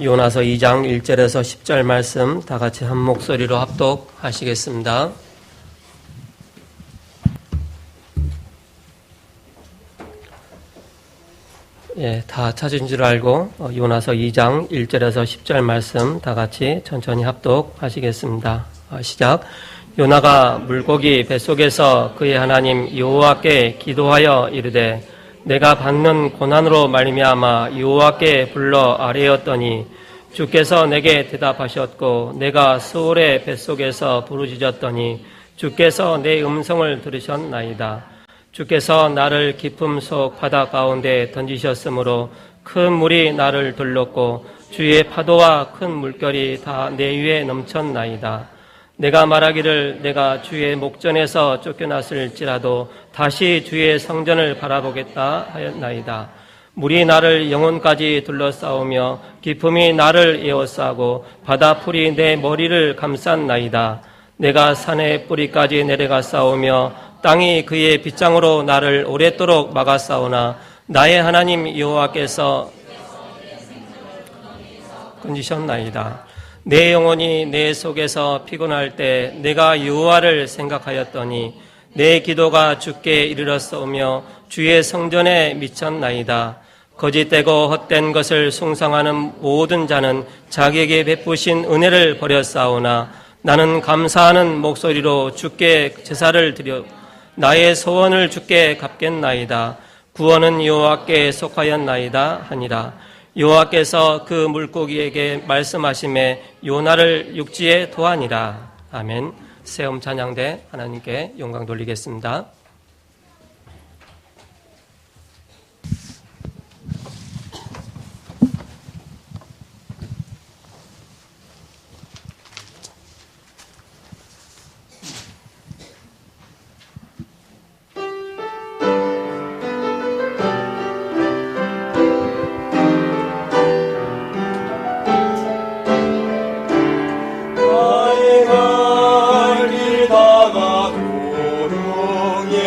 요나서 2장 1절에서 10절 말씀 다 같이 한 목소리로 합독하시겠습니다. 예, 다 찾은 줄 알고 요나서 2장 1절에서 10절 말씀 다 같이 천천히 합독하시겠습니다. 시작. 요나가 물고기 뱃속에서 그의 하나님 여호와께 기도하여 이르되 내가 받는 고난으로 말미암아 여호와께 불러 아뢰었더니 주께서 내게 대답하셨고 내가 스올의 뱃속에서 부르짖었더니 주께서 내 음성을 들으셨나이다. 주께서 나를 깊음 속 바다 가운데 던지셨으므로 큰 물이 나를 둘렀고 주의 파도와 큰 물결이 다 내 위에 넘쳤나이다. 내가 말하기를 내가 주의 목전에서 쫓겨났을지라도 다시 주의 성전을 바라보겠다 하였나이다. 물이 나를 영혼까지 둘러싸우며 깊음이 나를 에워싸고 바다풀이 내 머리를 감쌌나이다. 내가 산의 뿌리까지 내려가 싸우며 땅이 그의 빗장으로 나를 오랫도록 막아싸우나 나의 하나님 여호와께서 건지셨나이다. 내 영혼이 내 속에서 피곤할 때 내가 여호와를 생각하였더니 내 기도가 주께 이르렀사오며 주의 성전에 미쳤나이다. 거짓되고 헛된 것을 숭상하는 모든 자는 자기에게 베푸신 은혜를 버렸사오나 나는 감사하는 목소리로 주께 제사를 드려 나의 소원을 주께 갚겠나이다. 구원은 여호와께 속하였나이다 하니라. 여호와께서 그 물고기에게 말씀하심에 요나를 육지에 도하니라. 아멘. 세움 찬양대 하나님께 영광 돌리겠습니다. 나의 갈 길 다가 도롱이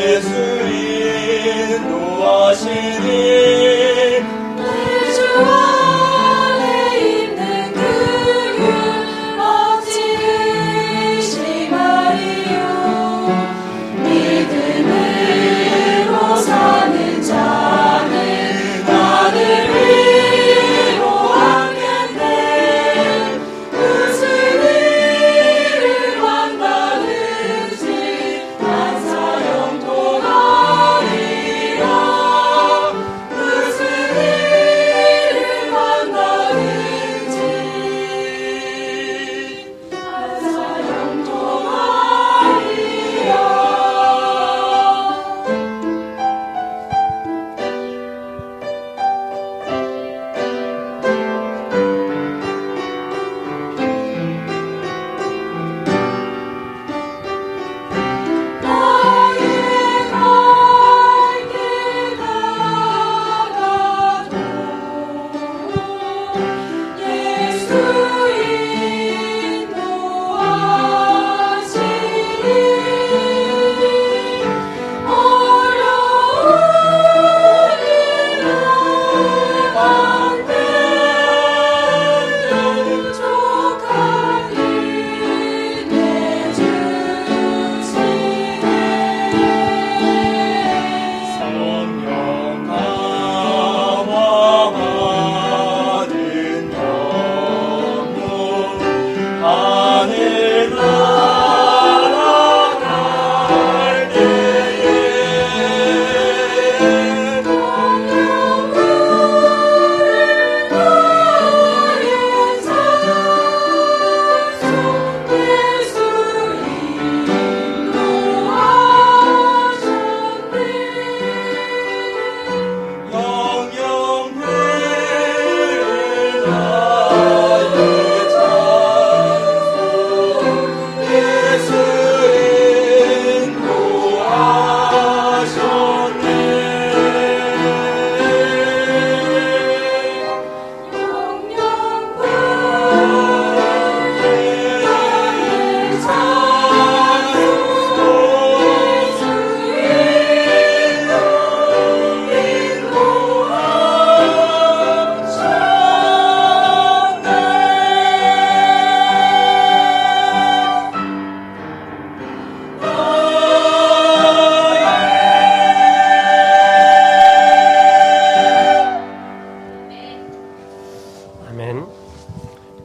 아멘.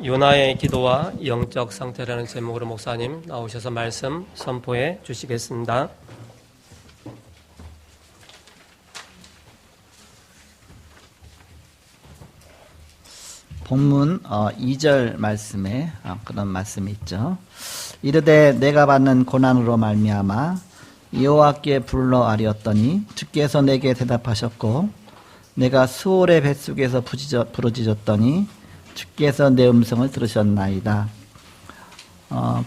요나의 기도와 영적 상태라는 제목으로 목사님 나오셔서 말씀 선포해 주시겠습니다. 본문 2절 말씀에 그런 말씀이 있죠. 이르되 내가 받는 고난으로 말미암아 여호와께 불러 아뢰었더니 주께서 내게 대답하셨고 내가 수월의 뱃속에서 부르짖었더니 주께서 내 음성을 들으셨나이다.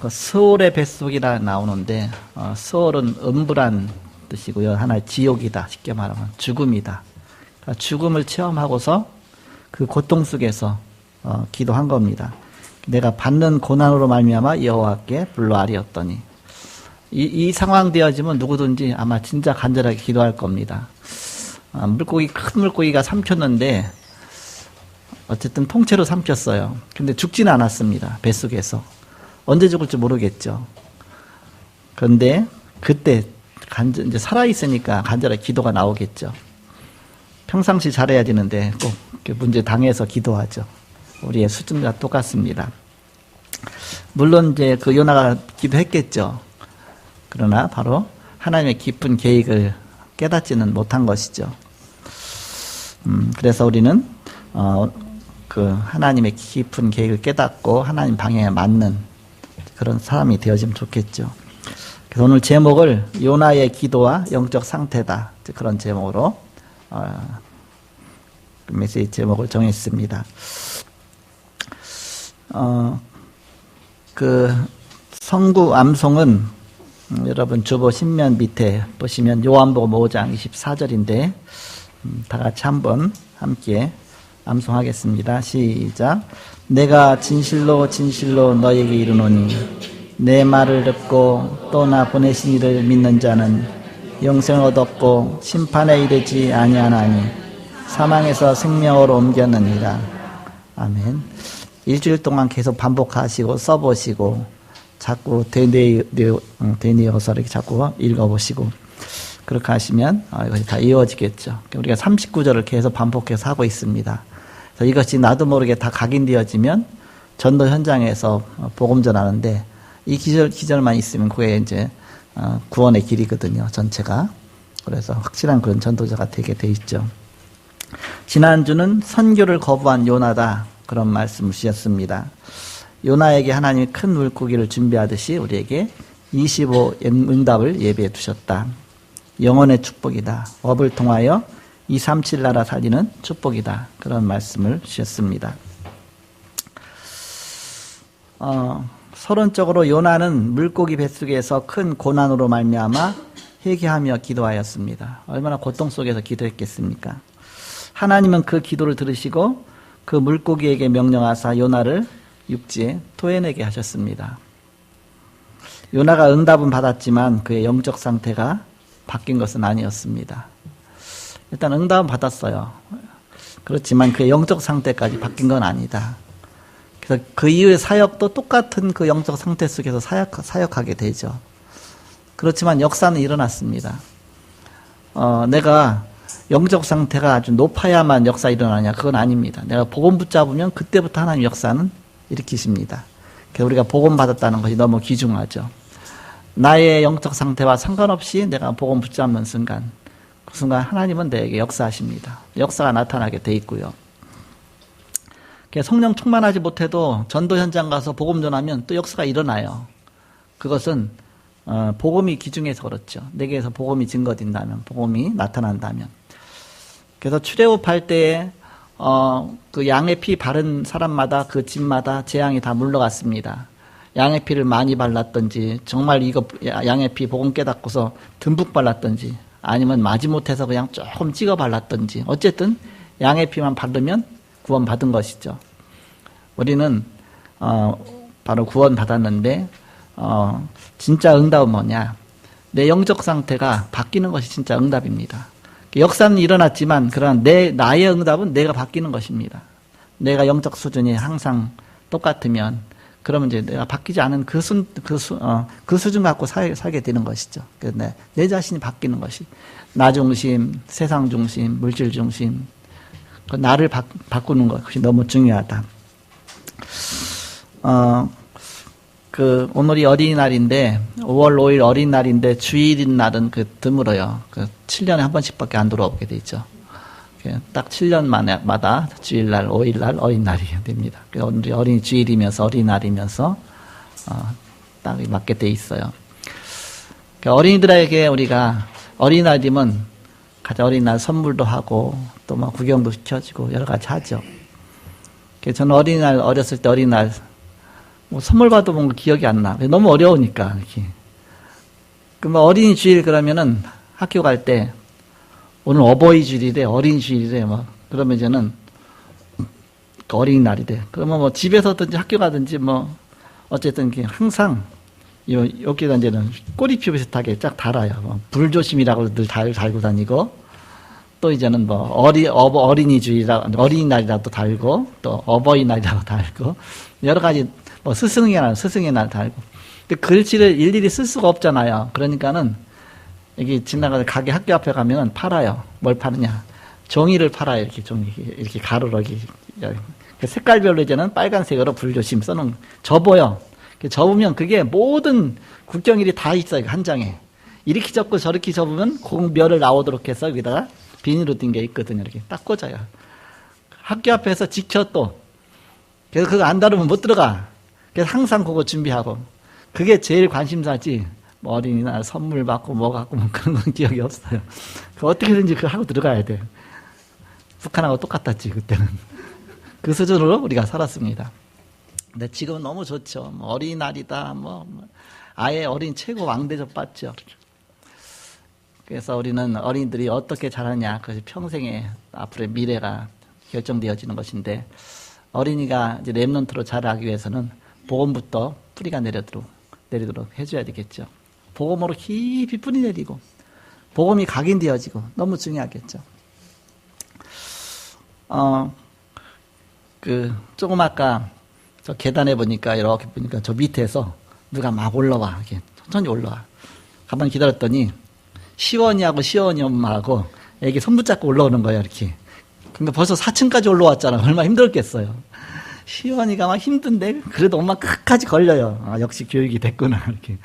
그 수월의 뱃속이라 나오는데 수월은 음부란 뜻이고요. 하나의 지옥이다. 쉽게 말하면 죽음이다. 그러니까 죽음을 체험하고서 그 고통 속에서 기도한 겁니다. 내가 받는 고난으로 말미암아 여호와께 불러 아뢰었더니 이 상황 되어지면 누구든지 아마 진짜 간절하게 기도할 겁니다. 큰 물고기가 삼켰는데 어쨌든 통째로 삼켰어요. 근데 죽지는 않았습니다. 뱃속에서. 언제 죽을지 모르겠죠. 그런데 그때 이제 살아있으니까 간절하게 기도가 나오겠죠. 평상시 잘해야 되는데 꼭 문제 당해서 기도하죠. 우리의 수준과 똑같습니다. 물론 이제 그 요나가 기도했겠죠. 그러나 바로 하나님의 깊은 계획을 깨닫지는 못한 것이죠. 그래서 우리는 그 하나님의 깊은 계획을 깨닫고 하나님 방향에 맞는 그런 사람이 되어지면 좋겠죠. 그래서 오늘 제목을 요나의 기도와 영적 상태다. 그런 제목으로 메시지 제목을 정했습니다. 그 성구 암송은 여러분 주보 신면 밑에 보시면 요한복음 5장 24절인데 다 같이 한번 함께 암송하겠습니다. 시작. 내가 진실로 진실로 너에게 이르노니 내 말을 듣고 또 나 보내신 이를 믿는 자는 영생을 얻었고 심판에 이르지 아니하나니 사망에서 생명으로 옮겼느니라. 아멘. 일주일 동안 계속 반복하시고 써보시고 자꾸 되뇌어서 이렇게 자꾸 읽어보시고 그렇게 하시면 이것이 다 이어지겠죠. 우리가 39절을 계속 반복해서 하고 있습니다. 그래서 이것이 나도 모르게 다 각인되어지면 전도 현장에서 복음 전하는데 이 기절만 있으면 그게 이제 구원의 길이거든요. 전체가. 그래서 확실한 그런 전도자가 되게 돼 있죠. 지난주는 선교를 거부한 요나다. 그런 말씀을 주셨습니다. 요나에게 하나님이 큰 물고기를 준비하듯이 우리에게 25 응답을 예비해 두셨다. 영혼의 축복이다. 업을 통하여 237 나라 살리는 축복이다. 그런 말씀을 주셨습니다. 서론적으로 요나는 물고기 뱃속에서 큰 고난으로 말미암아 회개하며 기도하였습니다. 얼마나 고통 속에서 기도했겠습니까? 하나님은 그 기도를 들으시고 그 물고기에게 명령하사 요나를 육지에 토해내게 하셨습니다. 요나가 응답은 받았지만 그의 영적 상태가 바뀐 것은 아니었습니다. 일단 응답은 받았어요. 그렇지만 그의 영적 상태까지 바뀐 건 아니다. 그래서 그 이후의 사역도 똑같은 그 영적 상태 속에서 사역하게 되죠. 그렇지만 역사는 일어났습니다. 내가 영적 상태가 아주 높아야만 역사 일어나냐? 그건 아닙니다. 내가 복음 붙잡으면 그때부터 하나님 역사는 일으키십니다. 그래서 우리가 복음 받았다는 것이 너무 귀중하죠. 나의 영적 상태와 상관없이 내가 복음 붙잡는 순간, 그 순간 하나님은 내게 역사하십니다. 역사가 나타나게 돼 있고요. 성령 충만하지 못해도 전도 현장 가서 복음 전하면 또 역사가 일어나요. 그것은 복음이 귀중해서 그렇죠. 내게서 복음이 증거된다면, 복음이 나타난다면. 그래서 출애굽할 때에 그 양의 피 바른 사람마다 그 집마다 재앙이 다 물러갔습니다. 양의 피를 많이 발랐던지 정말 이거 양의 피 복음 깨닫고서 듬뿍 발랐던지 아니면 마지못해서 그냥 조금 찍어 발랐던지 어쨌든 양의 피만 바르면 구원 받은 것이죠. 우리는 바로 구원 받았는데 진짜 응답은 뭐냐? 내 영적 상태가 바뀌는 것이 진짜 응답입니다. 역사는 일어났지만 그러나 나의 응답은 내가 바뀌는 것입니다. 내가 영적 수준이 항상 똑같으면 그러면 이제 내가 바뀌지 않은 그 수준 갖고 살게 되는 것이죠. 내 자신이 바뀌는 것이 나 중심, 세상 중심, 물질 중심 그 나를 바꾸는 것, 그것이 너무 중요하다. 오늘이 어린이날인데, 5월 5일 어린이날인데, 주일인 날은 드물어요. 7년에 한 번씩밖에 안 들어오게 돼 있죠. 딱 7년 마다 주일날, 5일날 어린이날이 됩니다. 오늘이 어린이 주일이면서 어린이날이면서, 딱 맞게 돼 있어요. 어린이들에게 우리가 어린이날이면 가자 어린이날 선물도 하고 또 막 구경도 시켜주고 여러 가지 하죠. 저는 어린이날 어렸을 때 어린이날 뭐 선물 받아 본 거 기억이 안 나. 너무 어려우니까 이렇게. 그러면 어린이 주일 그러면은 학교 갈 때 오늘 어버이 주일이래 어린이 주일이래 뭐 그러면 저는 어린이날이래. 그러면 뭐 집에서든지 학교 가든지 뭐 어쨌든 항상 여기다 이제는 꼬리표 비슷하게 쫙 달아요. 불조심이라고 늘 달고 다니고, 또 이제는 뭐 어린이날이라도 달고, 또 어버이날이라고 달고, 여러 가지 뭐 스승의 날 달고. 근데 글씨를 일일이 쓸 수가 없잖아요. 그러니까는 여기 지나가서 가게 학교 앞에 가면 팔아요. 뭘 파느냐? 종이를 팔아요. 이렇게 종이 이렇게 가로로 이렇게 색깔별로 이제는 빨간색으로 불조심 써놓은 접어요. 접으면 그게 모든 국경일이 다 있어요. 한 장에. 이렇게 접고 저렇게 접으면 공멸을 나오도록 해서 여기다가 비닐로 된 게 있거든요. 이렇게 딱 꽂아요. 학교 앞에서 지켜 또. 그래서 그거 안 다루면 못 들어가. 그래서 항상 그거 준비하고. 그게 제일 관심사지. 뭐 어린이날 선물 받고 뭐 갖고 뭐 그런 건 기억이 없어요. 그 어떻게든지 그거 하고 들어가야 돼. 북한하고 똑같았지 그때는. 그 수준으로 우리가 살았습니다. 근데 지금은 너무 좋죠. 뭐 어린이날이다. 아예 어린 최고 왕대접 받죠. 그래서 우리는 어린이들이 어떻게 자라냐. 그것이 평생의 앞으로의 미래가 결정되어지는 것인데 어린이가 이제 랩런트로 자라기 위해서는 복음부터 뿌리가 내리도록 해줘야 되겠죠. 복음으로 깊이 뿌리 내리고 복음이 각인되어지고 너무 중요하겠죠. 조금 아까 저 계단에 보니까 이렇게 보니까 저 밑에서 누가 막 올라와. 이렇게 천천히 올라와. 가만히 기다렸더니 시원이하고 시원이 엄마하고 애기 손 붙잡고 올라오는 거예요. 이렇게. 근데 벌써 4층까지 올라왔잖아. 얼마나 힘들었겠어요. 시원이가 막 힘든데 그래도 엄마 끝까지 걸려요. 아, 역시 교육이 됐구나. 이렇게.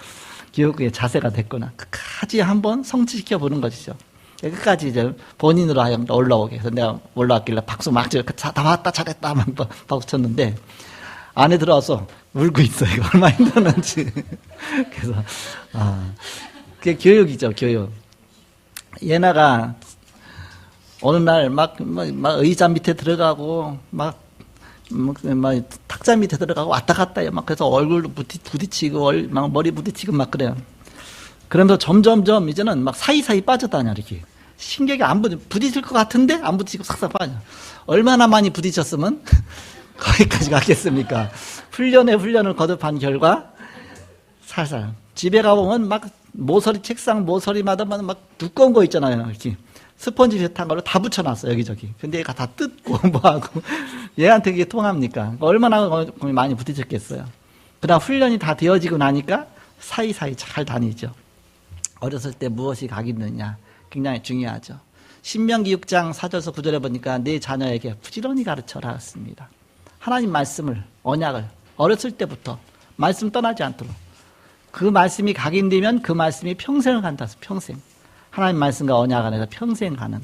교육의 자세가 됐구나. 끝까지 한번 성취시켜 보는 것이죠. 끝까지 이제 본인으로 하여금 올라오게. 그래서 내가 올라왔길래 박수 막 치고 다 왔다 잘했다 막 박수 쳤는데 안에 들어와서 울고 있어요. 얼마나 힘들었는지. 그래서, 그게 교육이죠, 교육. 예나가 어느 날 막 의자 밑에 들어가고, 막 탁자 밑에 들어가고 왔다 갔다 해요. 막 그래서 얼굴도 부딪히고, 막 머리 부딪히고 막 그래요. 그러면서 점점점 이제는 막 사이사이 빠져다녀, 이렇게. 신경이 안 부딪힐 것 같은데 안 부딪히고 싹싹 빠져. 얼마나 많이 부딪혔으면 거기까지 갔겠습니까? 훈련을 거듭한 결과 살살. 집에 가보면 막 책상 모서리마다 막 두꺼운 거 있잖아요. 이렇게 스펀지 비슷한 걸로 다 붙여놨어 여기저기. 근데 얘가 다 뜯고 뭐하고 얘한테 그게 통합니까? 얼마나 많이 부딪혔겠어요. 그다음 훈련이 다 되어지고 나니까 사이사이 잘 다니죠. 어렸을 때 무엇이 각있느냐 굉장히 중요하죠. 신명기 6장 4절에서 9절에 보니까 내 자녀에게 부지런히 가르쳐라 했습니다. 하나님 말씀을, 언약을 어렸을 때부터 말씀 떠나지 않도록 그 말씀이 각인되면 그 말씀이 평생을 간다. 평생. 하나님 말씀과 언약 안에서 평생 가는.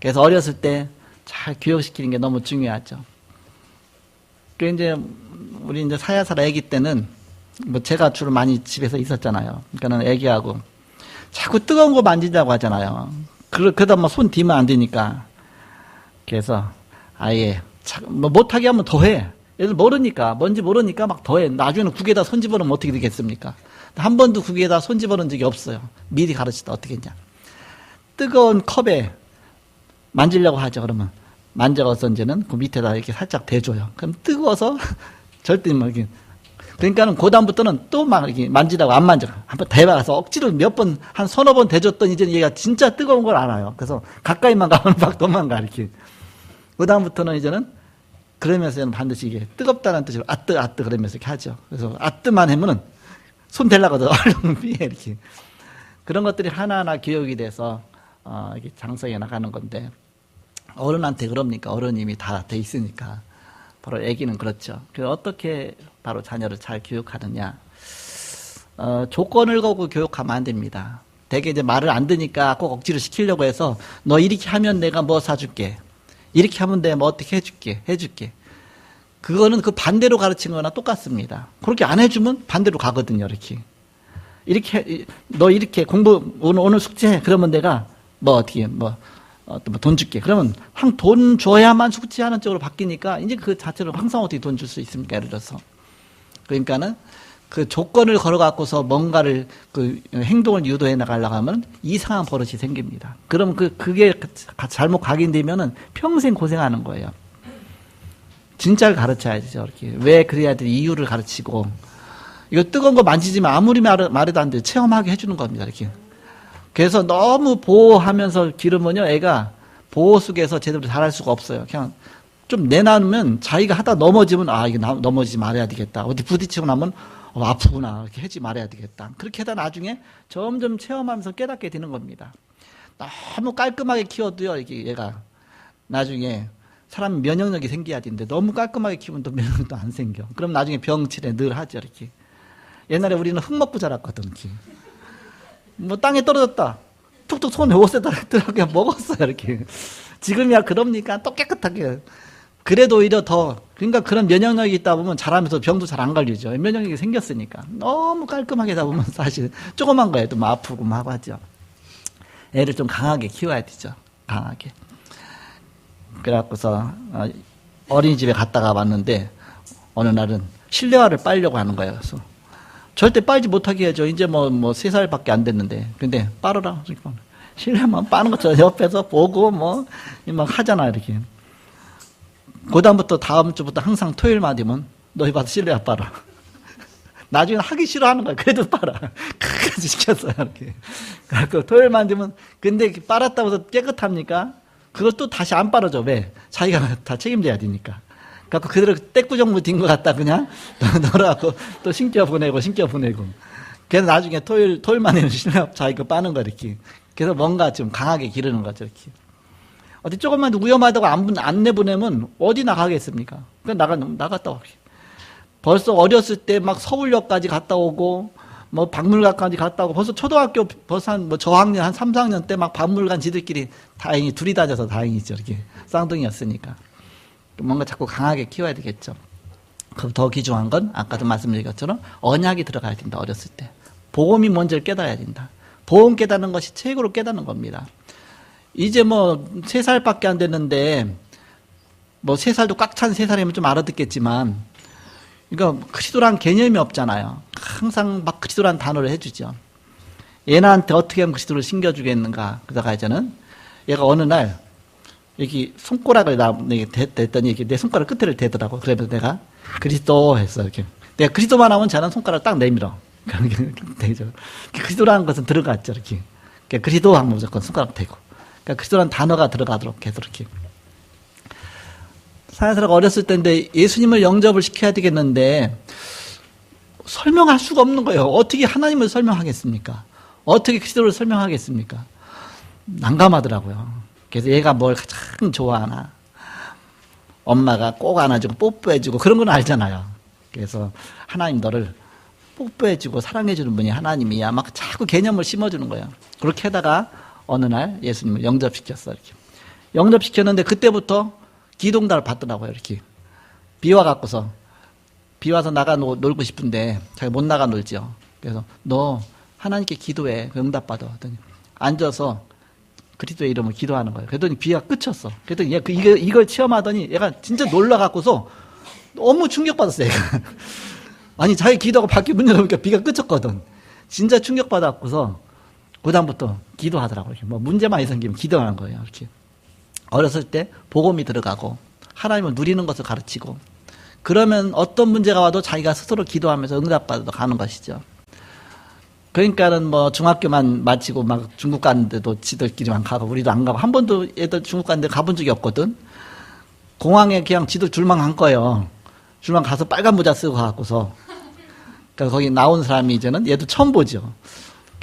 그래서 어렸을 때 잘 교육시키는 게 너무 중요하죠. 그 이제 우리 이제 사야살 아기 때는 뭐 제가 주로 많이 집에서 있었잖아요. 그러니까는 아기하고 자꾸 뜨거운 거 만지자고 하잖아요. 그러다 뭐 손 뒤면 안 되니까. 그래서 아예 뭐 못하게 하면 더 해. 얘들 뭔지 모르니까 막 더 해. 나중에는 국에다 손 집어넣으면 어떻게 되겠습니까? 한 번도 국에다 손 집어넣은 적이 없어요. 미리 가르치다 어떻게 했냐. 뜨거운 컵에 만지려고 하죠. 그러면 만져서 이제는 그 밑에다 이렇게 살짝 대줘요. 그럼 뜨거워서 절대 뭐 이렇게. 그러니까는 그다음부터는 또 막 이렇게 만지다고 안 만져. 한번 대봐서 억지로 몇 번, 한 서너 번 대줬더니 이제 얘가 진짜 뜨거운 걸 알아요. 그래서 가까이만 가면 막 도망가, 이렇게. 그다음부터는 이제는 그러면서 반드시 이게 뜨겁다는 뜻으로 아뜨 그러면서 이렇게 하죠. 그래서 아뜨만 하면은 손 대려고도 얼른 피해, 이렇게. 그런 것들이 하나하나 교육이 돼서, 이렇게 장성해 나가는 건데, 어른한테 그럽니까? 어른이 이미 다 돼 있으니까. 바로 애기는 그렇죠. 그래서 어떻게 바로 자녀를 잘 교육하느냐. 조건을 걸고 교육하면 안 됩니다. 되게 이제 말을 안 듣니까 꼭 억지로 시키려고 해서 너 이렇게 하면 내가 뭐 사줄게. 이렇게 하면 내가 뭐 어떻게 해줄게. 그거는 그 반대로 가르친 거나 똑같습니다. 그렇게 안 해주면 반대로 가거든요, 이렇게, 너 이렇게 오늘 숙제해. 그러면 내가 뭐 어떻게, 돈 줄게. 그러면 돈 줘야만 숙제하는 쪽으로 바뀌니까 이제 그 자체로 항상 어떻게 돈 줄 수 있습니까? 예를 들어서. 그러니까는 그 조건을 걸어갖고서 뭔가를 그 행동을 유도해 나가려고 하면 이상한 버릇이 생깁니다. 그럼 그게 잘못 각인되면은 평생 고생하는 거예요. 진짜를 가르쳐야죠, 이렇게. 왜 그래야 될 이유를 가르치고. 이거 뜨거운 거 만지지만 아무리 말해도 안 돼요. 체험하게 해주는 겁니다, 이렇게. 그래서 너무 보호하면서 기르면요, 애가 보호 속에서 제대로 잘할 수가 없어요. 그냥 좀 내놔놓으면 자기가 하다 넘어지면, 이거 넘어지지 말아야 되겠다. 어디 부딪히고 나면, 아프구나. 이렇게 하지 말아야 되겠다. 그렇게 하다 나중에 점점 체험하면서 깨닫게 되는 겁니다. 너무 깔끔하게 키워도요, 이게 얘가 나중에 사람 면역력이 생겨야 되는데 너무 깔끔하게 키우면 또 면역력도 안 생겨. 그럼 나중에 병치레 늘 하죠, 이렇게. 옛날에 우리는 흙 먹고 자랐거든, 이렇게. 뭐 땅에 떨어졌다. 툭툭 손에 옷에다 그냥 먹었어요, 이렇게. 지금이야 그럽니까? 또 깨끗하게. 그래도 오히려 더, 그러니까 그런 면역력이 있다 보면 자라면서 병도 잘 안 걸리죠. 면역력이 생겼으니까. 너무 깔끔하게 잡으면 사실 조그만 거에도 막 아프고 막 하죠. 애를 좀 강하게 키워야 되죠. 강하게. 그래갖고서 어린이집에 갔다가 왔는데 어느 날은 실내화를 빨려고 하는 거예요. 그래서 절대 빨지 못하게 해야죠. 이제 뭐 3살밖에 안 됐는데. 근데 빨아라. 실내화만 빠는 것처럼 옆에서 보고 막 하잖아, 이렇게. 그다음부터 다음 주부터 항상 토요일만 되면 너희 봐서 실내화 빨아. 나중에 하기 싫어하는 거야. 그래도 빨아. 끝까지 시켰어요, 이렇게. 그래서 토요일만 되면, 근데 빨았다고 해서 깨끗합니까? 그걸 또 다시 안 빨아줘. 왜? 자기가 다 책임져야 되니까. 그래서 그대로 떼꾸정물 딘 것 같다, 그냥. 놀아갖고 또 신겨 보내고. 그래서 나중에 토요일만 되면 실내화 자기가 빠는 거야, 이렇게. 그래서 뭔가 좀 강하게 기르는 거죠, 이렇게. 어디 조금만 위험하다고 안 내보내면 어디 나가겠습니까? 그냥 나갔다 오고. 벌써 어렸을 때 막 서울역까지 갔다 오고, 뭐 박물관까지 갔다 오고, 벌써 초등학교, 벌써 저학년, 한 3, 4학년 때 막 박물관 지들끼리 다행히 둘이 다녀서 다행이죠. 이렇게. 쌍둥이였으니까. 뭔가 자꾸 강하게 키워야 되겠죠. 그럼 더 귀중한 건 아까도 말씀드린 것처럼 언약이 들어가야 된다, 어렸을 때. 복음이 먼저 깨달아야 된다. 복음 깨닫는 것이 최고로 깨닫는 겁니다. 이제 3살밖에 안 됐는데, 3살도 꽉 찬 3살이면 좀 알아듣겠지만, 그러니까 그리스도란 개념이 없잖아요. 항상 막 그리스도란 단어를 해주죠. 얘네한테 어떻게 하면 그리스도를 신겨주겠는가. 그러다가 이제는 얘가 어느 날, 여기 손가락을 댔더니 이렇게 내 손가락 끝을 대더라고. 그래서 내가 그리스도 했어, 이렇게. 내가 그리스도만 하면 쟤는 손가락 딱 내밀어. 되죠. 그리스도라는 것은 들어갔죠, 이렇게. 그리스도 하면 무조건 손가락 대고. 그러니까 그리스도라는 단어가 들어가도록 계속 이렇게. 사회사가 어렸을 때인데 예수님을 영접을 시켜야 되겠는데 설명할 수가 없는 거예요. 어떻게 하나님을 설명하겠습니까? 어떻게 그리스도를 설명하겠습니까? 난감하더라고요. 그래서 얘가 뭘 가장 좋아하나? 엄마가 꼭 안아주고 뽀뽀해주고 그런 건 알잖아요. 그래서 하나님 너를 뽀뽀해주고 사랑해주는 분이 하나님이야. 막 자꾸 개념을 심어주는 거예요. 그렇게 하다가 어느 날 예수님을 영접시켰어, 이렇게. 영접시켰는데 그때부터 기도응답을 받더라고요, 이렇게. 비 와서 나가 놀고 싶은데 자기 못 나가 놀죠. 그래서 너 하나님께 기도해. 응답받아. 하더니 앉아서 그리스도의 이름을 기도하는 거예요. 그랬더니 비가 그쳤어. 그랬더니 얘가 이걸 체험하더니 얘가 진짜 놀라갖고서 너무 충격받았어요, 얘가. 아니, 자기 기도하고 밖에 문 열어보니까 비가 그쳤거든. 진짜 충격받았고서 그다음부터 기도하더라고요. 문제만 생기면 기도하는 거예요, 이렇게. 어렸을 때 복음이 들어가고 하나님을 누리는 것을 가르치고 그러면 어떤 문제가 와도 자기가 스스로 기도하면서 응답받아 가는 것이죠. 그러니까는 중학교만 마치고 막 중국 가는데도 지들끼리만 가고 우리도 안 가고 한 번도 애들 중국 가는데 가본 적이 없거든. 공항에 그냥 지들 줄만 간 거예요. 줄만 가서 빨간 모자 쓰고 가고서 그러니까 거기 나온 사람이 이제는 얘도 처음 보죠.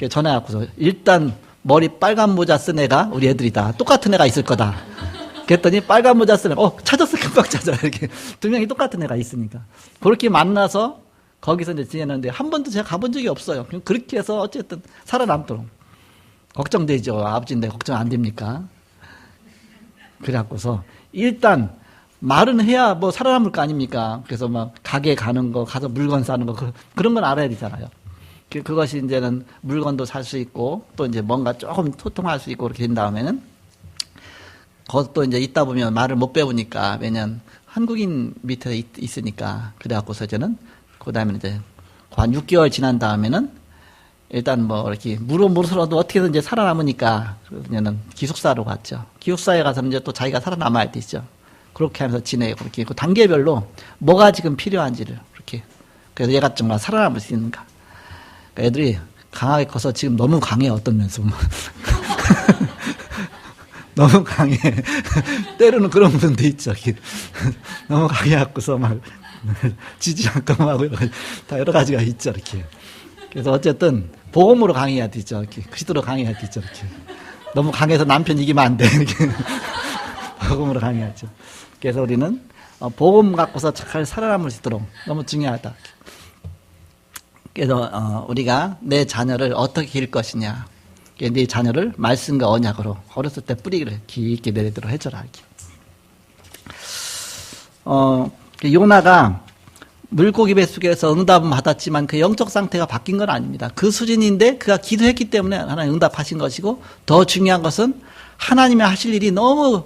전화해갖고서 일단 머리 빨간 모자 쓴 애가 우리 애들이다. 똑같은 애가 있을 거다. 그랬더니 빨간 모자 쓰는 찾았어 금방 찾아 이렇게 두 명이 똑같은 애가 있으니까 그렇게 만나서 거기서 이제 지내는데 한 번도 제가 가본 적이 없어요. 그렇게 해서 어쨌든 살아남도록 걱정되죠. 아버지인데 걱정 안 됩니까? 그래갖고서 일단 말은 해야 뭐 살아남을 거 아닙니까? 그래서 막 가게 가는 거 가서 물건 사는 거 그런 건 알아야 되잖아요. 그것이 이제는 물건도 살 수 있고 또 이제 뭔가 조금 소통할 수 있고 그렇게 된 다음에는 그것도 이제 있다 보면 말을 못 배우니까 매년 한국인 밑에 있으니까 그래갖고서 이제는 그 다음에 이제 한 6개월 지난 다음에는 일단 뭐 이렇게 물어서라도 어떻게든 이제 살아남으니까 그러면은 기숙사로 갔죠. 기숙사에 가서 이제 또 자기가 살아남아야 되죠. 그렇게 하면서 지내고 그렇게 그 단계별로 뭐가 지금 필요한지를 그렇게 그래서 얘가 정말 살아남을 수 있는가. 그러니까 애들이 강하게 커서 지금 너무 강해 어떤 면서 너무 강해. 때로는 그런 분도 있죠. 너무 강해갖고서 막 지지 않고 막 다 여러 가지가 있죠. 이렇게. 그래서 어쨌든 복음으로 강해야 되죠. 이렇게 그리스도로 강해야 되죠. 이렇게. 너무 강해서 남편 이기면 안 돼. 이렇게. 복음으로 강해야죠. 그래서 우리는 복음 갖고서 잘 살아남을 수 있도록 너무 중요하다. 그래서 우리가 내 자녀를 어떻게 기를 것이냐. 네 자녀를 말씀과 언약으로 어렸을 때 뿌리를 깊게 내리도록 해줘라. 요나가 물고기 뱃속에서 응답은 받았지만 그 영적 상태가 바뀐 건 아닙니다. 그 수준인데 그가 기도했기 때문에 하나님 응답하신 것이고 더 중요한 것은 하나님이 하실 일이 너무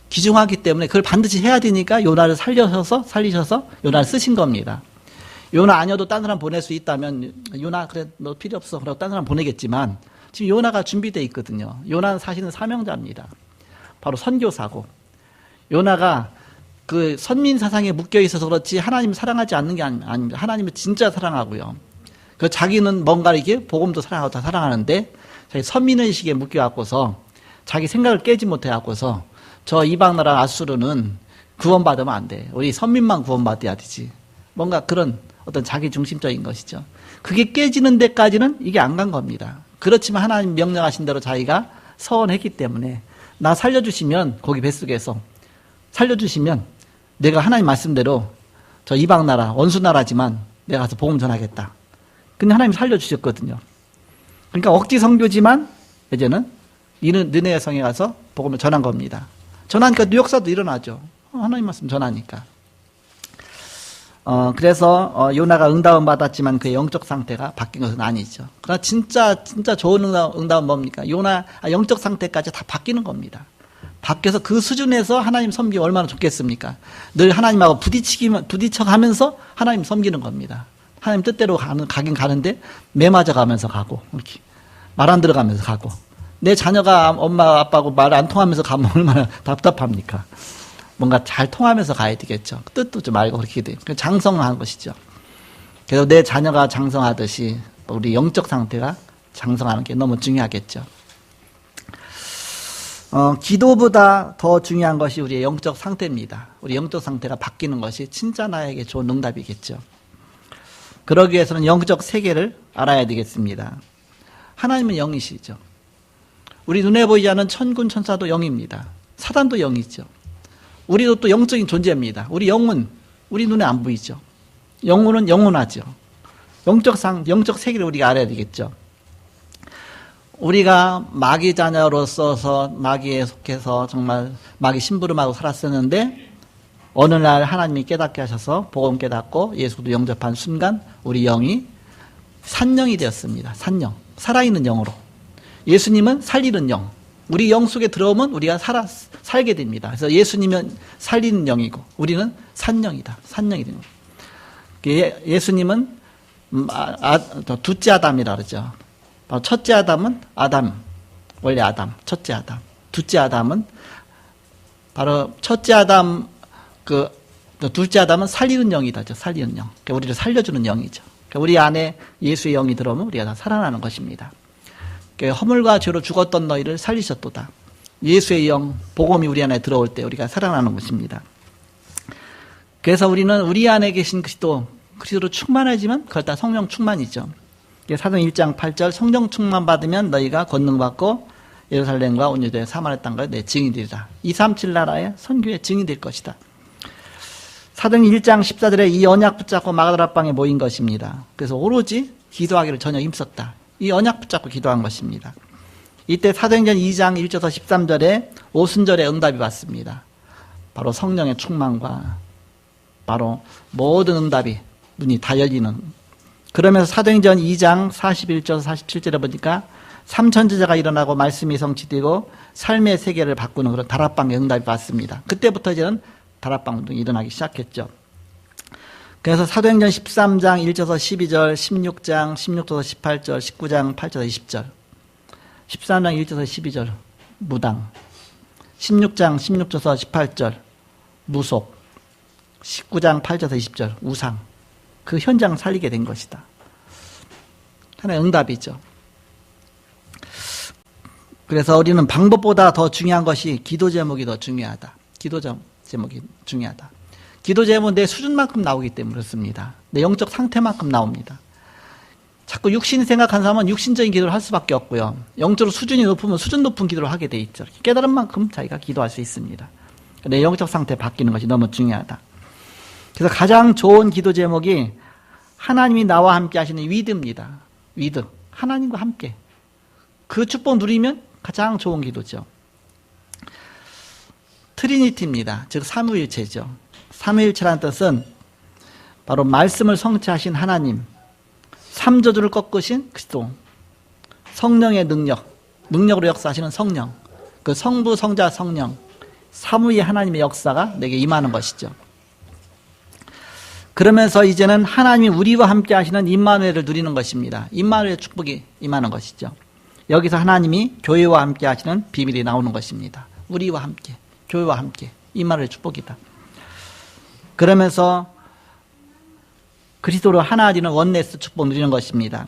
귀중하기 때문에 그걸 반드시 해야 되니까 요나를 살리셔서 요나를 쓰신 겁니다. 요나 아니어도 딴 사람 보낼 수 있다면 요나 그래 너 필요 없어 그러고 딴 사람 보내겠지만 지금 요나가 준비되어 있거든요. 요나는 사실은 사명자입니다. 바로 선교사고 요나가 그 선민 사상에 묶여 있어서 그렇지 하나님을 사랑하지 않는 게 아닙니다. 하나님을 진짜 사랑하고요. 그 자기는 뭔가 이렇게 복음도 사랑하고 다 사랑하는데 자기 선민의식에 묶여 갖고서 자기 생각을 깨지 못해 갖고서 저 이방 나라 아수르는 구원받으면 안 돼. 우리 선민만 구원받아야 되지. 뭔가 그런 어떤 자기 중심적인 것이죠. 그게 깨지는 데까지는 이게 안 간 겁니다. 그렇지만 하나님 명령하신 대로 자기가 서원했기 때문에 나 살려주시면 거기 뱃속에서 살려주시면 내가 하나님 말씀대로 저 이방 나라 원수 나라지만 내가 가서 복음 전하겠다. 근데 하나님 살려주셨거든요. 그러니까 억지 선교지만 이제는 느네웨 성에 가서 복음을 전한 겁니다. 전하니까 역사도 일어나죠. 하나님 말씀 전하니까. 그래서 요나가 응답은 받았지만 그의 영적 상태가 바뀐 것은 아니죠. 그러나 진짜 좋은 응답은 뭡니까? 요나 영적 상태까지 다 바뀌는 겁니다. 바뀌어서 그 수준에서 하나님 섬기기 얼마나 좋겠습니까? 늘 하나님하고 부딪혀가면서 하나님 섬기는 겁니다. 하나님 뜻대로 가긴 가는데 매 맞아가면서 가고 이렇게 말 안 들어가면서 가고 내 자녀가 엄마 아빠하고 말 안 통하면서 가면 얼마나 답답합니까? 뭔가 잘 통하면서 가야 되겠죠. 뜻도 좀 알고 그렇게 돼요. 장성한 것이죠. 그래서 내 자녀가 장성하듯이 우리 영적 상태가 장성하는 게 너무 중요하겠죠. 기도보다 더 중요한 것이 우리의 영적 상태입니다. 우리 영적 상태가 바뀌는 것이 진짜 나에게 좋은 응답이겠죠. 그러기 위해서는 영적 세계를 알아야 되겠습니다. 하나님은 영이시죠. 우리 눈에 보이지 않는 천군 천사도 영입니다. 사단도 영이죠. 우리도 또 영적인 존재입니다. 우리 영은 우리 눈에 안 보이죠. 영혼은 영원하죠. 영적 세계를 우리가 알아야 되겠죠. 우리가 마귀 자녀로서 마귀에 속해서 정말 마귀 심부름하고 살았었는데 어느 날 하나님이 깨닫게 하셔서 복음 깨닫고 예수도 영접한 순간 우리 영이 산영이 되었습니다. 산영, 살아있는 영으로. 예수님은 살리는 영. 우리 영 속에 들어오면 우리가 살게 됩니다. 그래서 예수님은 살리는 영이고 우리는 산영이다. 산영이 됩니다. 예수님은 둘째 아담이라 그러죠. 첫째 아담은 아담, 원래 아담, 첫째 아담. 둘째 아담은 바로 첫째 아담, 둘째 아담은 살리는 영이다. 살리는 영. 그러니까 우리를 살려주는 영이죠. 그러니까 우리 안에 예수의 영이 들어오면 우리가 다 살아나는 것입니다. 그러니까 허물과 죄로 죽었던 너희를 살리셨도다. 예수의 영, 복음이 우리 안에 들어올 때 우리가 살아나는 것입니다. 그래서 우리는 우리 안에 계신 그리스도로 충만하지만 그걸 다 성령 충만이죠. 사도행 1장 8절 성령 충만 받으면 너희가 권능 받고 예루살렘과 온 유다의 사마리아 땅과 내 증인이 되리라. 237 나라의 선교의 증인이 될 것이다. 사도행전 1장 14절에 이 언약 붙잡고 마가다라 방에 모인 것입니다. 그래서 오로지 기도하기를 전혀 힘썼다. 이 언약 붙잡고 기도한 것입니다. 이때 사도행전 2장 1절에서 13절에 오순절에 응답이 왔습니다. 바로 성령의 충만과 바로 모든 응답이 문이 다 열리는. 그러면서 사도행전 2장 41절에서 47절에 보니까 삼천제자가 일어나고 말씀이 성취되고 삶의 세계를 바꾸는 그런 다락방의 응답이 왔습니다. 그때부터 이제는 다락방 운동이 일어나기 시작했죠. 그래서 사도행전 13장 1절에서 12절, 16장 16절에서 18절, 19장 8절에서 20절, 13장 1절에서 12절 무당, 16장 16절에서 18절 무속, 19장 8절에서 20절 우상, 그 현장 살리게 된 것이다. 하나의 응답이죠. 그래서 우리는 방법보다 더 중요한 것이 기도 제목이 더 중요하다. 기도 제목이 중요하다. 기도 제목은 내 수준만큼 나오기 때문에 그렇습니다. 내 영적 상태만큼 나옵니다. 자꾸 육신 생각하는 사람은 육신적인 기도를 할 수밖에 없고요. 영적으로 수준이 높으면 수준 높은 기도를 하게 돼 있죠. 깨달은 만큼 자기가 기도할 수 있습니다. 내 영적 상태 바뀌는 것이 너무 중요하다. 그래서 가장 좋은 기도 제목이 하나님이 나와 함께 하시는 위드입니다. 위드. 하나님과 함께. 그 축복 누리면 가장 좋은 기도죠. 트리니티입니다. 즉 삼위일체죠. 삼위일체라는 뜻은 바로 말씀을 성취하신 하나님, 삼저주를 꺾으신 그리스도, 성령의 능력으로 역사하시는 성령, 그 성부, 성자, 성령, 삼위의 하나님의 역사가 내게 임하는 것이죠. 그러면서 이제는 하나님이 우리와 함께 하시는 임마누엘을 누리는 것입니다. 임마누엘의 축복이 임하는 것이죠. 여기서 하나님이 교회와 함께 하시는 비밀이 나오는 것입니다. 우리와 함께, 교회와 함께, 임마누엘의 축복이다. 그러면서 그리스도로 하나 되는 원네스 축복 누리는 것입니다.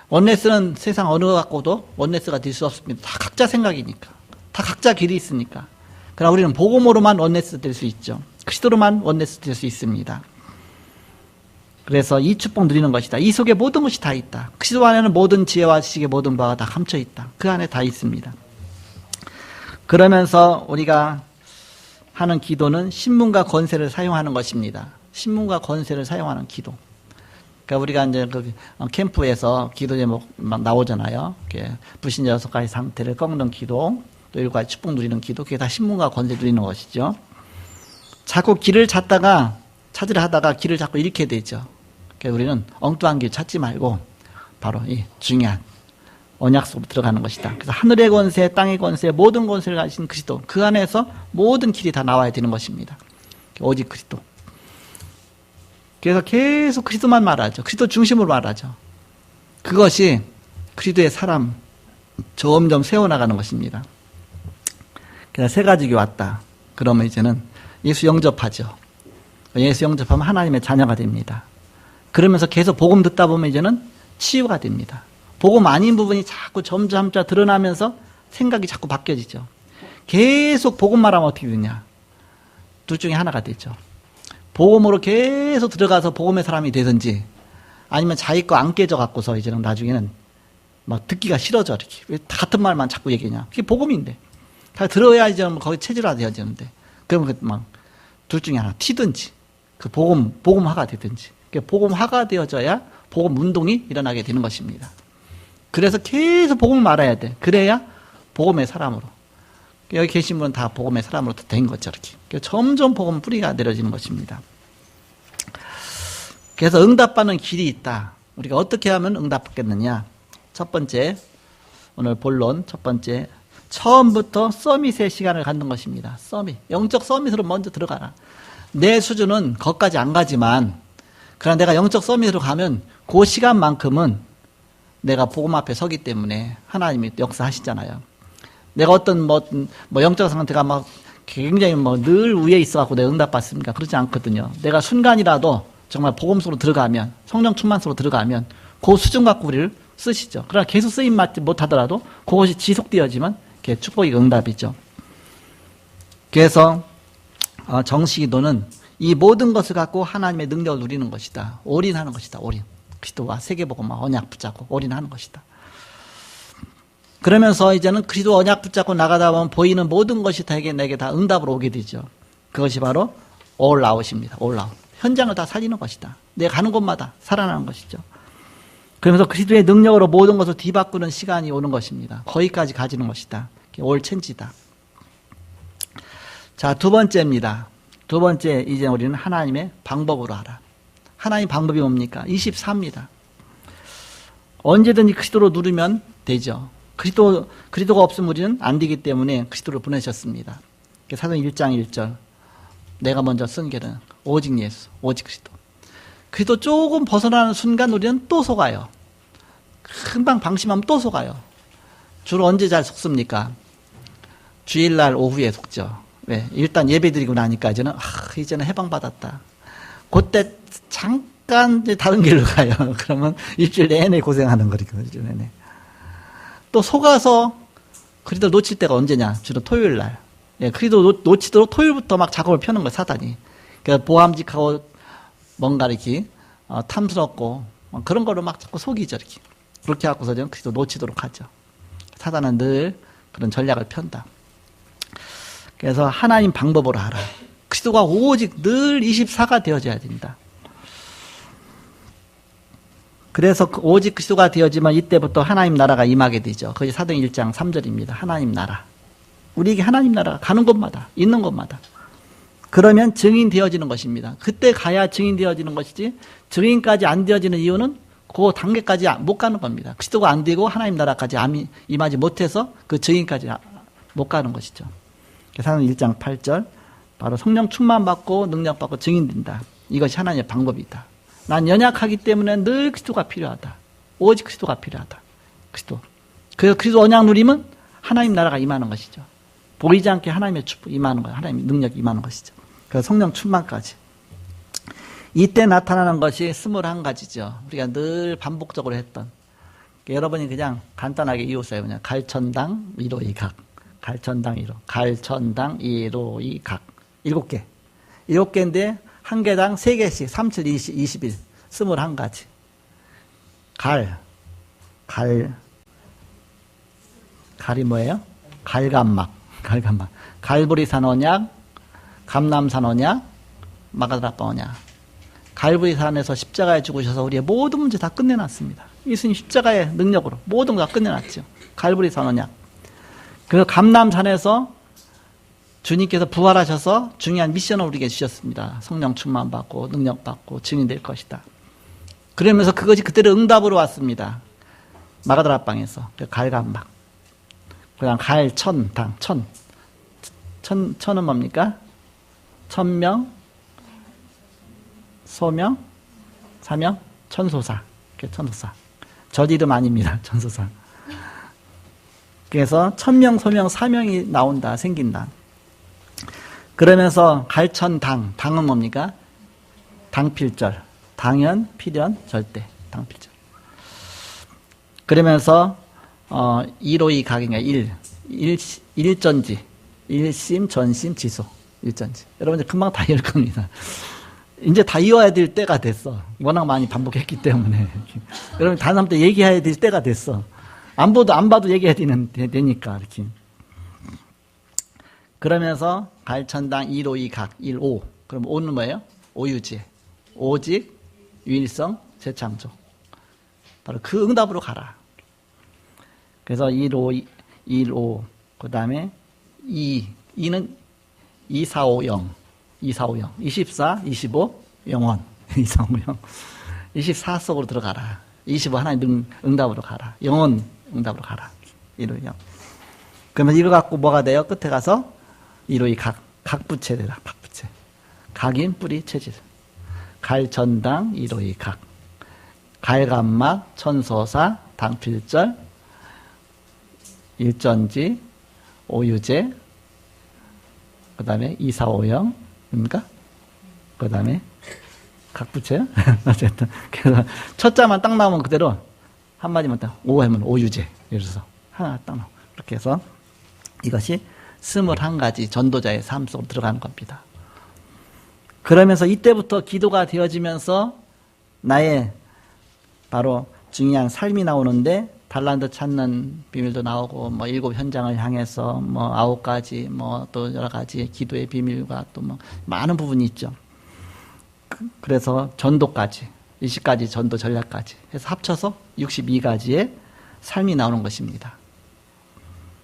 원네스는 세상 어느 것 갖고도 원네스가 될 수 없습니다. 다 각자 생각이니까. 다 각자 길이 있으니까. 그러나 우리는 복음으로만 원네스 될 수 있죠. 그리스도로만 원네스 될 수 있습니다. 그래서 이 축복 누리는 것이다. 이 속에 모든 것이 다 있다. 그리스도 안에는 모든 지혜와 지식의 모든 바가 다 감춰 있다. 그 안에 다 있습니다. 그러면서 우리가 하는 기도는 신문과 권세를 사용하는 것입니다. 신문과 권세를 사용하는 기도. 그러니까 우리가 이제 그 캠프에서 기도 제목 막 나오잖아요. 불신자 6가지 상태를 꺾는 기도, 또 7가지 축복 누리는 기도. 그게 다 신문과 권세 누리는 것이죠. 자꾸 길을 찾으려 하다가 길을 자꾸 잃게 되죠. 그러니까 우리는 엉뚱한 길 찾지 말고 바로 이 중요한 언약 속으로 들어가는 것이다. 그래서 하늘의 권세, 땅의 권세, 모든 권세를 가진 그리스도, 그 안에서 모든 길이 다 나와야 되는 것입니다. 오직 그리스도. 그래서 계속 그리스도만 말하죠. 그리스도 중심으로 말하죠. 그것이 그리스도의 사람 점점 세워나가는 것입니다. 그래서 새 가족이 왔다. 그러면 이제는 예수 영접하죠. 예수 영접하면 하나님의 자녀가 됩니다. 그러면서 계속 복음 듣다 보면 이제는 치유가 됩니다. 복음 아닌 부분이 자꾸 점점 드러나면서 생각이 자꾸 바뀌어지죠. 계속 복음 말하면 어떻게 되냐? 둘 중에 하나가 되죠. 복음으로 계속 들어가서 복음의 사람이 되든지, 아니면 자기 거 안 깨져갖고서 이제는 나중에는 막 듣기가 싫어져. 이렇게. 왜 같은 말만 자꾸 얘기하냐? 그게 복음인데. 다 들어야 이제 거기 체질화되어지는데. 그러면 막 둘 중에 하나 튀든지, 그 복음화가 되든지. 복음화가 되어져야 복음 운동이 일어나게 되는 것입니다. 그래서 계속 복음을 말해야 돼. 그래야 복음의 사람으로. 여기 계신 분은 다 복음의 사람으로 된 거죠. 이렇게. 점점 복음 뿌리가 내려지는 것입니다. 그래서 응답받는 길이 있다. 우리가 어떻게 하면 응답받겠느냐? 첫 번째, 오늘 본론 첫 번째, 처음부터 서밋의 시간을 갖는 것입니다. 서밋. 영적 서밋으로 먼저 들어가라. 내 수준은 거기까지 안 가지만, 그러나 내가 영적 서밋으로 가면 그 시간만큼은 내가 복음 앞에 서기 때문에 하나님이 역사하시잖아요. 내가 어떤 영적 상태가 막 굉장히 늘 위에 있어갖고 내가 응답받습니까? 그렇지 않거든요. 내가 순간이라도 정말 복음 속으로 들어가면, 성령 충만 속으로 들어가면 그 수준 갖고 우리를 쓰시죠. 그러나 계속 쓰임 맞지 못하더라도 그것이 지속되어지면 그게 축복이 응답이죠. 그래서 정식기도는 이 모든 것을 갖고 하나님의 능력을 누리는 것이다. 올인하는 것이다. 올인. 그리스도와 세계복음과 언약 붙잡고 올인하는 것이다. 그러면서 이제는 그리스도 언약 붙잡고 나가다 보면 보이는 모든 것이 내게 다 응답으로 오게 되죠. 그것이 바로 all out입니다. all out. 현장을 다 살리는 것이다. 내가 가는 곳마다 살아나는 것이죠. 그러면서 그리스도의 능력으로 모든 것을 뒤바꾸는 시간이 오는 것입니다. 거기까지 가지는 것이다. all change다. 자, 두 번째입니다. 두 번째, 이제 우리는 하나님의 방법으로 하라. 하나님 방법이 뭡니까? 24입니다. 언제든지 그리스도로 누르면 되죠. 그리스도가 없으면 우리는 안 되기 때문에 그리스도를 보내셨습니다. 사도행 1장 1절. 내가 먼저 쓴 길은 오직 예수, 오직 그리스도. 그리스도 조금 벗어나는 순간 우리는 또 속아요. 금방 방심하면 또 속아요. 주로 언제 잘 속습니까? 주일날 오후에 속죠. 왜? 일단 예배 드리고 나니까 이제는 해방받았다. 그때 잠깐 이제 다른 길로 가요. 그러면 일주일 내내 고생하는 거니까, 일주일 내내. 또 속아서 그리스도 놓칠 때가 언제냐? 주로 토요일 날. 예, 그리스도 놓치도록 토요일부터 막 작업을 펴는 거예요, 사단이. 그래서 보암직하고 뭔가 이렇게 탐스럽고 그런 거로 막 자꾸 속이죠, 이렇게. 그렇게 하고서 그리스도 놓치도록 하죠. 사단은 늘 그런 전략을 편다. 그래서 하나님 방법으로 하라. 그리스도가 오직 늘 24가 되어져야 된다. 그래서 오직 그리스도가 되어지면 이때부터 하나님 나라가 임하게 되죠. 그게 사도행 1장 3절입니다. 하나님 나라. 우리에게 하나님 나라가 가는 곳마다, 있는 곳마다. 그러면 증인 되어지는 것입니다. 그때 가야 증인 되어지는 것이지, 증인까지 안 되어지는 이유는 그 단계까지 못 가는 겁니다. 그리스도가 안 되고 하나님 나라까지 임하지 못해서 그 증인까지 못 가는 것이죠. 사도행 1장 8절. 바로 성령 충만받고 능력받고 증인된다. 이것이 하나님의 방법이다. 난 연약하기 때문에 늘 그리스도가 필요하다. 오직 그리스도가 필요하다. 그리스도. 그래서 그리스도 언약 누리면 하나님 나라가 임하는 것이죠. 보이지 않게 하나님의 축복 임하는 거예요. 하나님의 능력이 임하는 것이죠. 그래서 성령 충만까지. 이때 나타나는 것이 21가지죠. 우리가 늘 반복적으로 했던. 여러분이 그냥 간단하게 이웃사요. 그냥 갈천당 1호 2각. 갈천당 1호. 갈천당 1호 2각. 7개. 7개인데 한 개당 3개씩 3, 7, 20, 21. 21가지. 갈이 뭐예요? 갈감막. 갈보리산 언약, 감남산 언약, 마가다락방 언약. 갈보리산에서 십자가에 죽으셔서 우리의 모든 문제 다 끝내놨습니다. 예수님 십자가의 능력으로 모든 거 다 끝내놨죠. 갈보리산 언약. 그래서 감남산에서 주님께서 부활하셔서 중요한 미션을 우리에게 주셨습니다. 성령 충만 받고 능력 받고 증인 될 것이다. 그러면서 그것이 그때로 응답으로 왔습니다. 마가다락방에서 갈감막. 그다음 갈천당 천은 뭡니까? 천명, 소명, 사명, 천소사. 천소사. 저 이름 아닙니다. 천소사. 그래서 천명, 소명, 사명이 나온다, 생긴다. 그러면서 갈천당, 당은 뭡니까? 당필절. 당연, 필연, 절대. 당필절. 그러면서 1호이 각인가 1전지. 일심, 전심, 지소. 일전지. 여러분, 금방 다 이을 겁니다. 이제 다 이어야 될 때가 됐어. 워낙 많이 반복했기 때문에. 여러분, 다른 사람한테 얘기해야 될 때가 됐어. 안 봐도 얘기해야 되니까, 이렇게. 그러면서 갈천당 1호, 2각, 1오. 그럼 5는 뭐예요? 오유지. 오직, 유일성, 재창조. 바로 그 응답으로 가라. 그래서 1호, 1오. 그 다음에 2는 2450. 2450. 24, 25, 영원. 2450. 24 속으로 들어가라. 25 하나님 응답으로 가라. 영원 응답으로 가라. 1호, 영. 그러면 이거 갖고 뭐가 돼요? 끝에 가서 1호의 각부채 되라. 각부채. 각인, 뿌리, 체질. 갈전당, 1호의 각. 갈감막, 천소사, 당필절, 일전지, 오유제, 그 다음에 2450입니까? 그 다음에 각부채요? 어쨌든. 그래서 첫 자만 딱 나오면 그대로 한마디만 딱, 오 하면 오유제. 예를 들어서 하나 딱 나오고. 그렇게 해서 이것이 21가지 전도자의 삶 속으로 들어가는 겁니다. 그러면서 이때부터 기도가 되어지면서 나의 바로 중요한 삶이 나오는데 달란트 찾는 비밀도 나오고, 뭐 7 현장을 향해서 뭐 9가지, 뭐 또 여러 가지 기도의 비밀과 또 뭐 많은 부분이 있죠. 그래서 전도까지, 20가지 전도 전략까지 해서 합쳐서 62가지의 삶이 나오는 것입니다.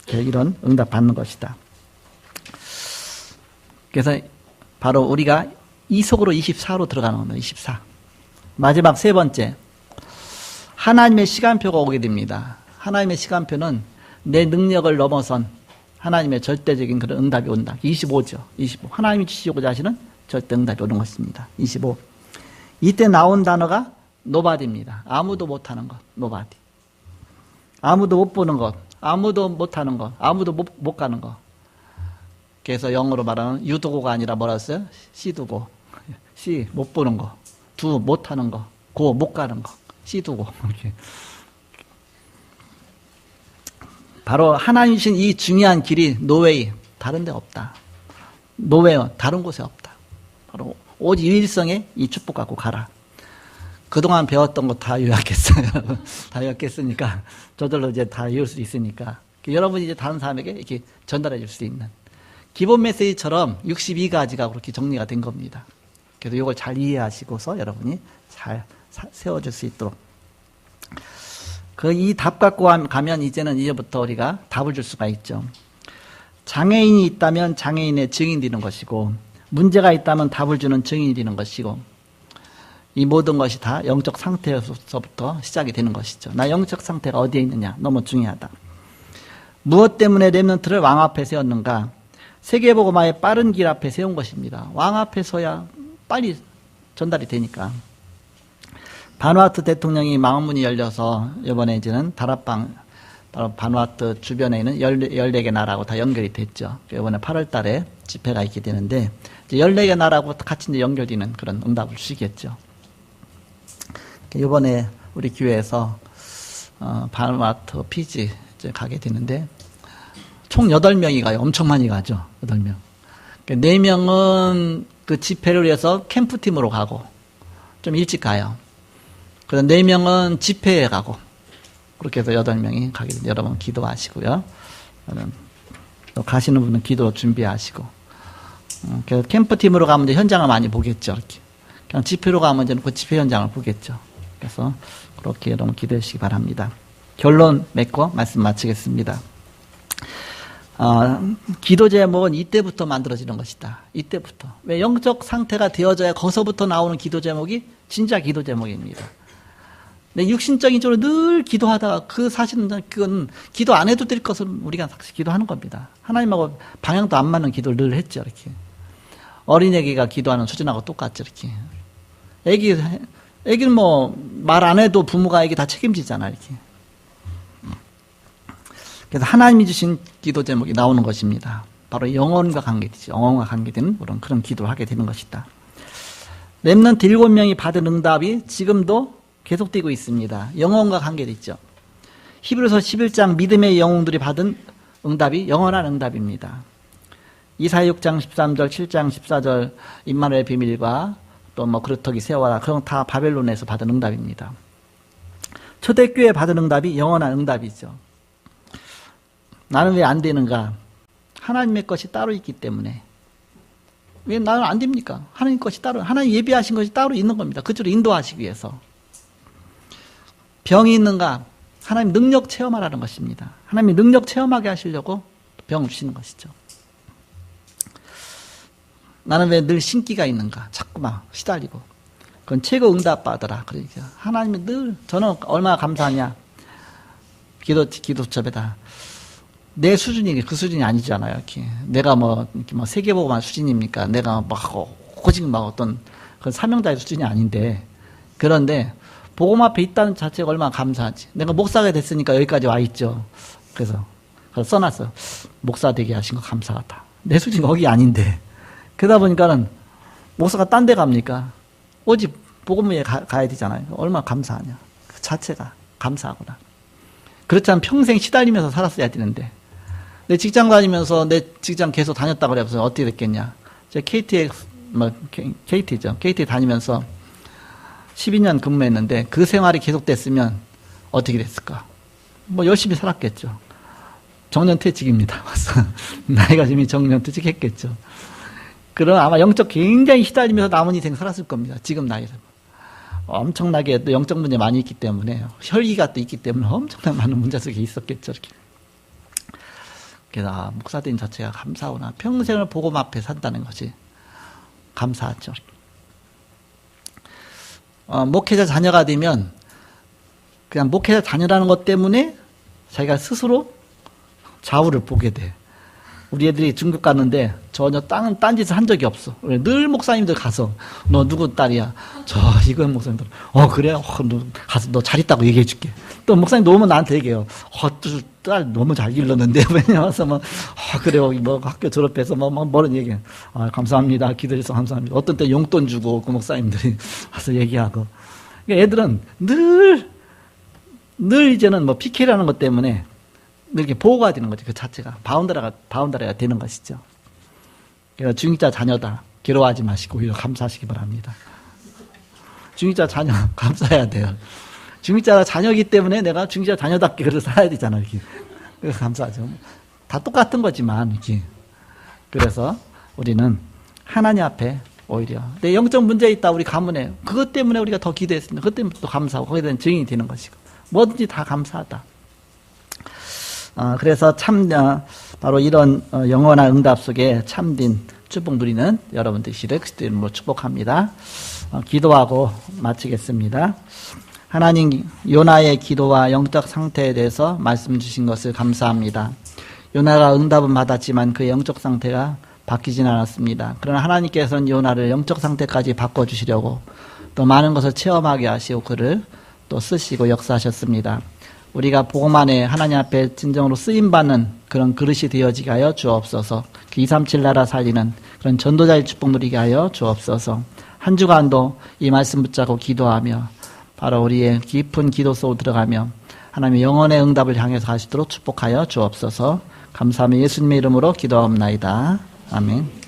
이런 응답 받는 것이다. 그래서 바로 우리가 이 속으로 24로 들어가는 겁니다. 24. 마지막 세 번째. 하나님의 시간표가 오게 됩니다. 하나님의 시간표는 내 능력을 넘어선 하나님의 절대적인 그런 응답이 온다. 25죠. 25. 하나님이 주시고자 하시는 절대 응답이 오는 것입니다. 25. 이때 나온 단어가 노바디입니다. 아무도 못하는 것. 노바디. 아무도 못 보는 것. 아무도 못하는 것. 아무도 못 가는 것. 그래서 영어로 말하는 유도고가 아니라 뭐라 했어요? 시두고. 시, 못 보는 거. 두, 못하는 거. 고, 못 가는 거. 시두고. 이렇게. 바로 하나님 주신 이 중요한 길이 노웨이. 다른 데 없다. 노웨어. 다른 곳에 없다. 바로 오직 일성에 이 축복 갖고 가라. 그동안 배웠던 거 다 요약했어요. 다 요약했으니까 저절로 이제 다 외울 수 있으니까 여러분이 이제 다른 사람에게 이렇게 전달해 줄 수 있는 기본 메시지처럼 62가지가 그렇게 정리가 된 겁니다. 그래서 이걸 잘 이해하시고서 여러분이 잘 세워줄 수 있도록 이 답 갖고 가면 이제부터 우리가 답을 줄 수가 있죠. 장애인이 있다면 장애인의 증인이 되는 것이고 문제가 있다면 답을 주는 증인이 되는 것이고 이 모든 것이 다 영적 상태에서부터 시작이 되는 것이죠. 나 영적 상태가 어디에 있느냐 너무 중요하다. 무엇 때문에 렘넌트를 왕 앞에 세웠는가? 세계복음화의 빠른 길 앞에 세운 것입니다. 왕 앞에 서야 빨리 전달이 되니까. 바누아투 대통령이 망원문이 열려서 이번에 이제는 다락방 바로 바누아투 주변에 있는 14개 나라하고 다 연결이 됐죠. 이번에 8월 달에 집회가 있게 되는데 이제 14개 나라하고 같이 이제 연결되는 그런 응답을 주시겠죠. 이번에 우리 교회에서 바누아투 피지 이제 가게 되는데 총 8명이 가요. 엄청 많이 가죠. 8명. 4명은 그 집회를 위해서 캠프팀으로 가고 좀 일찍 가요. 그래서 4명은 집회에 가고 그렇게 해서 8명이 가게 됩니다. 여러분 기도하시고요. 또 가시는 분은 기도 준비하시고 그래서 캠프팀으로 가면 이제 현장을 많이 보겠죠. 이렇게. 그냥 집회로 가면 이제 그 집회 현장을 보겠죠. 그래서 그렇게 여러분 기도해 주시기 바랍니다. 결론 맺고 말씀 마치겠습니다. 기도 제목은 이때부터 만들어지는 것이다. 이때부터. 왜 영적 상태가 되어져야 거기서부터 나오는 기도 제목이 진짜 기도 제목입니다. 근데 육신적인 쪽으로 늘 기도하다가 사실은 그건 기도 안 해도 될 것을 우리가 기도하는 겁니다. 하나님하고 방향도 안 맞는 기도를 늘 했죠. 이렇게. 어린애기가 기도하는 수준하고 똑같죠. 이렇게. 애기는 뭐 말 안 해도 부모가 애기 다 책임지잖아. 이렇게. 그래서 하나님이 주신 기도 제목이 나오는 것입니다. 바로 영혼과 관계되죠. 영혼과 관계되는 그런 기도를 하게 되는 것이다. 렘넌트 7명이 받은 응답이 지금도 계속되고 있습니다. 영혼과 관계되죠. 히브리서 11장 믿음의 영웅들이 받은 응답이 영원한 응답입니다. 이사야 6장 13절, 7장 14절 임마누엘 비밀과 또 뭐 그루터기 세워라 그런 다 바벨론에서 받은 응답입니다. 초대교회 받은 응답이 영원한 응답이죠. 나는 왜 안 되는가? 하나님의 것이 따로 있기 때문에. 왜 나는 안 됩니까? 하나님 것이 따로, 하나님 예비하신 것이 따로 있는 겁니다. 그쪽으로 인도하시기 위해서. 병이 있는가? 하나님 능력 체험하라는 것입니다. 하나님이 능력 체험하게 하시려고 병을 주시는 것이죠. 나는 왜 늘 신기가 있는가? 자꾸만 시달리고. 그건 최고 응답 받으라. 그러니까 하나님이 늘, 저는 얼마나 감사하냐. 기도첩에다. 내 수준이 그 수준이 아니잖아요. 이렇게. 내가 이렇게 세계보고만 수준입니까? 내가 오직 어떤 그 사명자의 수준이 아닌데. 그런데, 복음 앞에 있다는 자체가 얼마나 감사하지. 내가 목사가 됐으니까 여기까지 와 있죠. 그래서 써놨어. 목사 되게 하신 거 감사하다. 내 수준이 거기 아닌데. 그러다 보니까는, 목사가 딴 데 갑니까? 오직 복음에 가야 되잖아요. 얼마나 감사하냐. 그 자체가 감사하구나. 그렇지 않으면 평생 시달리면서 살았어야 되는데. 내 직장 다니면서 내 직장 계속 다녔다 그래서 어떻게 됐겠냐. 제가 KT죠. KT 다니면서 12년 근무했는데 그 생활이 계속됐으면 어떻게 됐을까. 뭐 열심히 살았겠죠. 정년퇴직입니다. 나이가 지금 정년퇴직했겠죠. 그럼 아마 영적 굉장히 시달리면서 남은 인생 살았을 겁니다. 지금 나이로. 엄청나게 또 영적 문제 많이 있기 때문에, 혈기가 또 있기 때문에 엄청나게 많은 문제 속에 있었겠죠. 이렇게. 그래서 목사님 자체가 감사하구나. 평생을 복음 앞에 산다는 것이 감사하죠. 목회자 자녀가 되면 그냥 목회자 자녀라는 것 때문에 자기가 스스로 좌우를 보게 돼. 우리 애들이 중국 갔는데 전혀 딴짓을 한 적이 없어. 늘 목사님들 가서 너 누구 딸이야? 저 이건 목사님들. 그래? 너 가서 너 잘 있다고 얘기해 줄게. 또 목사님 오면 나한테 얘기해요. 딸 너무 잘 길렀는데 왜냐면서 뭐 그래요. 뭐 학교 졸업해서 뭐런 얘기해. 감사합니다. 기도해서 감사합니다. 어떤 때 용돈 주고 그 목사님들이 와서 얘기하고. 그러니까 애들은 늘 이제는 뭐 PK라는 것 때문에 이렇게 보호가 되는 거죠. 그 자체가 바운더리가 되는 것이죠. 그래서 중직자 자녀다. 괴로워하지 마시고 오히려 감사하시기 바랍니다. 중직자 자녀 감사해야 돼요. 중직자 자녀이기 때문에 내가 중직자 자녀답게 그래서 살아야 되잖아요. 이렇게. 그래서 감사하죠. 다 똑같은 거지만 이렇게. 그래서 우리는 하나님 앞에 오히려 내 영적 문제 있다 우리 가문에 그것 때문에 우리가 더 기도했습니다. 그것 때문에 또 감사하고 거기에 대한 증인이 되는 것이고 뭐든지 다 감사하다. 그래서 바로 이런 영원한 응답 속에 참된 축복 누리는 여러분 되시기를 그리스도 이름으로 축복합니다. 기도하고 마치겠습니다. 하나님, 요나의 기도와 영적 상태에 대해서 말씀 주신 것을 감사합니다. 요나가 응답은 받았지만 그의 영적 상태가 바뀌진 않았습니다. 그러나 하나님께서는 요나를 영적 상태까지 바꿔주시려고 또 많은 것을 체험하게 하시고 그를 또 쓰시고 역사하셨습니다. 우리가 복음 안에 하나님 앞에 진정으로 쓰임받는 그런 그릇이 되어지게 하여 주옵소서. 그 237 나라 살리는 그런 전도자의 축복 누리게 하여 주옵소서. 한 주간도 이 말씀 붙잡고 기도하며 바로 우리의 깊은 기도 속으로 들어가며 하나님의 영원의 응답을 향해서 가시도록 축복하여 주옵소서. 감사하며 예수님의 이름으로 기도하옵나이다. 아멘.